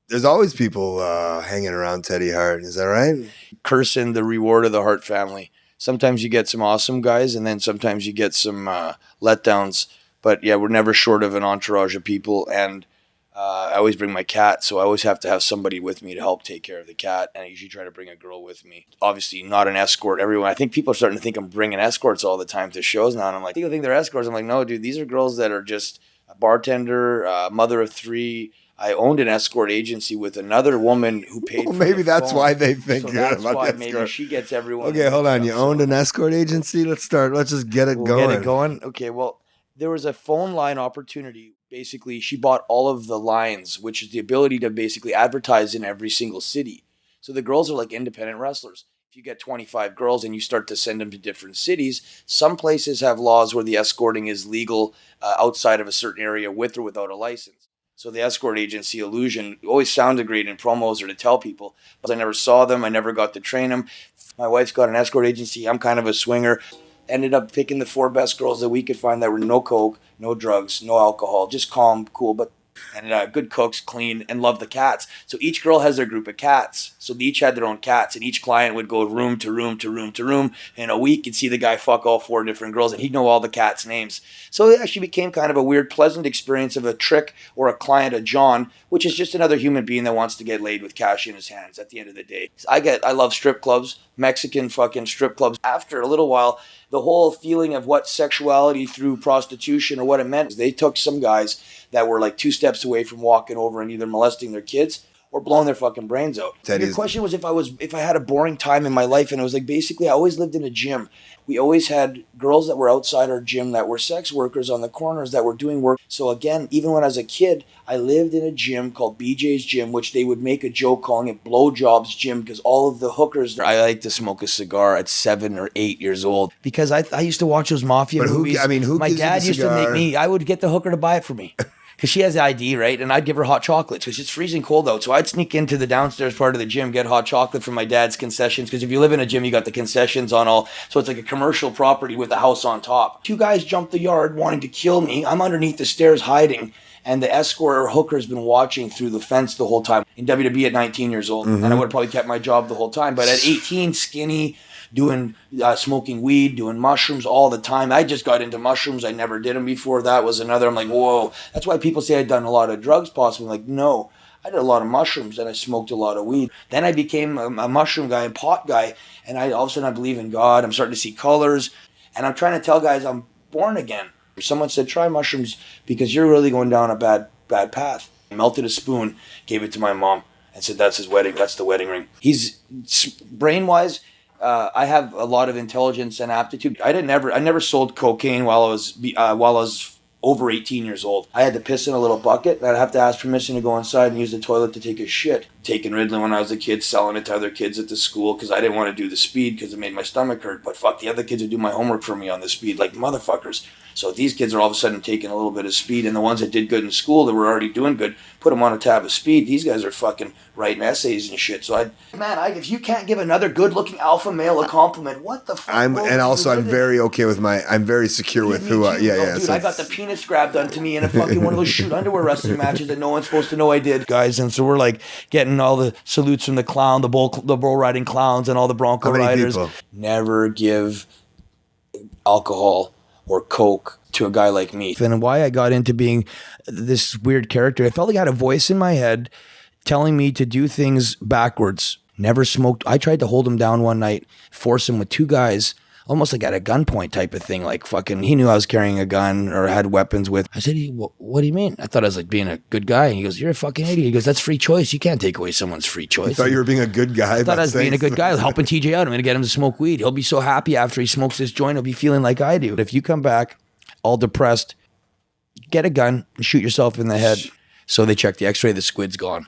There's always people hanging around Teddy Hart. Is that right? Cursing the reward of the Hart family. Sometimes you get some awesome guys, and then sometimes you get some letdowns. But yeah, we're never short of an entourage of people, and I always bring my cat, so I always have to have somebody with me to help take care of the cat, and I usually try to bring a girl with me. Obviously, not an escort. Everyone, I think people are starting to think I'm bringing escorts all the time to shows now, and I'm like, people think they're escorts. I'm like, no, dude, these are girls that are just a bartender, mother of three. I owned an escort agency with another woman who paid. Well, for maybe the that's phone. why they think So good that's about why the maybe escort. she gets everyone. Okay, hold on. mixed You up, owned so- an escort agency? Let's start. Let's just get it We'll going. get it going. Okay, well, there was a phone line opportunity. Basically, she bought all of the lines, which is the ability to basically advertise in every single city. So the girls are like independent wrestlers. If you get 25 girls and you start to send them to different cities, some places have laws where the escorting is legal outside of a certain area with or without a license. So the escort agency illusion always sounded great in promos or to tell people, but I never saw them. I never got to train them. My wife's got an escort agency. I'm kind of a swinger. Ended up picking the 4 best girls that we could find that were no coke, no drugs, no alcohol, just calm, cool, but and good cooks, clean, and love the cats. So each girl has their group of cats. So they each had their own cats, and each client would go room to room to room to room. In a week, you'd see the guy fuck all 4 different girls, and he'd know all the cats' names. So it actually became kind of a weird, pleasant experience of a trick or a client, a John, which is just another human being that wants to get laid with cash in his hands at the end of the day. I love strip clubs, Mexican fucking strip clubs. After a little while, the whole feeling of what sexuality through prostitution or what it meant, they took some guys that were like 2 steps away from walking over and either molesting their kids or blowing their fucking brains out. Your question was if I had a boring time in my life, and it was like basically I always lived in a gym. We always had girls that were outside our gym that were sex workers on the corners that were doing work. So again, even when I was a kid, I lived in a gym called BJ's Gym, which they would make a joke calling it Blowjobs Gym because all of the hookers. I like to smoke a cigar at 7 or 8 years old because I used to watch those mafia movies. Who My gives you dad the used to make cigar? me. I would get the hooker to buy it for me. Because she has the ID, right? And I'd give her hot chocolates because it's freezing cold out. So I'd sneak into the downstairs part of the gym, get hot chocolate from my dad's concessions. Because if you live in a gym, you got the concessions on all. So it's like a commercial property with a house on top. 2 guys jumped the yard wanting to kill me. I'm underneath the stairs hiding. And the escort or hooker has been watching through the fence the whole time. In WWE at 19 years old. And I would have probably kept my job the whole time. But at 18, skinny, doing smoking weed, doing mushrooms all the time. I just got into mushrooms. I never did them before. That was another. I'm like, whoa. That's why people say I'd done a lot of drugs possibly. Like, no. I did a lot of mushrooms and I smoked a lot of weed. Then I became a mushroom guy and pot guy. And all of a sudden I believe in God. I'm starting to see colors. And I'm trying to tell guys I'm born again. Someone said, try mushrooms because you're really going down a bad path. I melted a spoon, gave it to my mom and said, that's his wedding. That's the wedding ring. He's brain-wise, I have a lot of intelligence and aptitude. I never sold cocaine while I was over 18 years old. I had to piss in a little bucket, and I'd have to ask permission to go inside and use the toilet to take a shit. Taking Ritalin when I was a kid, selling it to other kids at the school because I didn't want to do the speed because it made my stomach hurt. But fuck, the other kids would do my homework for me on the speed like motherfuckers. So these kids are all of a sudden taking a little bit of speed, and the ones that did good in school that were already doing good, put them on a tab of speed. These guys are fucking writing essays and shit. So if you can't give another good-looking alpha male a compliment, what the fuck? I'm very okay with I'm very secure with who. Dude, I got the penis grabbed onto me in a fucking one of those shoot underwear wrestling matches that no one's supposed to know I did, guys. And so we're like getting all the salutes from the bull riding clowns and all the Bronco riders. People? Never give alcohol or coke to a guy like me. And why I got into being this weird character, I felt like I had a voice in my head telling me to do things backwards. Never smoked. I tried to hold him down one night, force him with 2 guys, almost like at a gunpoint type of thing. Like fucking, he knew I was carrying a gun or had weapons with. I said, what do you mean? I thought I was like being a good guy. And he goes, you're a fucking idiot. He goes, that's free choice. You can't take away someone's free choice. You thought you were being a good guy. I thought I was being a good guy, helping TJ out. I'm going to get him to smoke weed. He'll be so happy after he smokes this joint. He'll be feeling like I do. But if you come back all depressed, get a gun and shoot yourself in the head. So they check the x-ray, the squid's gone.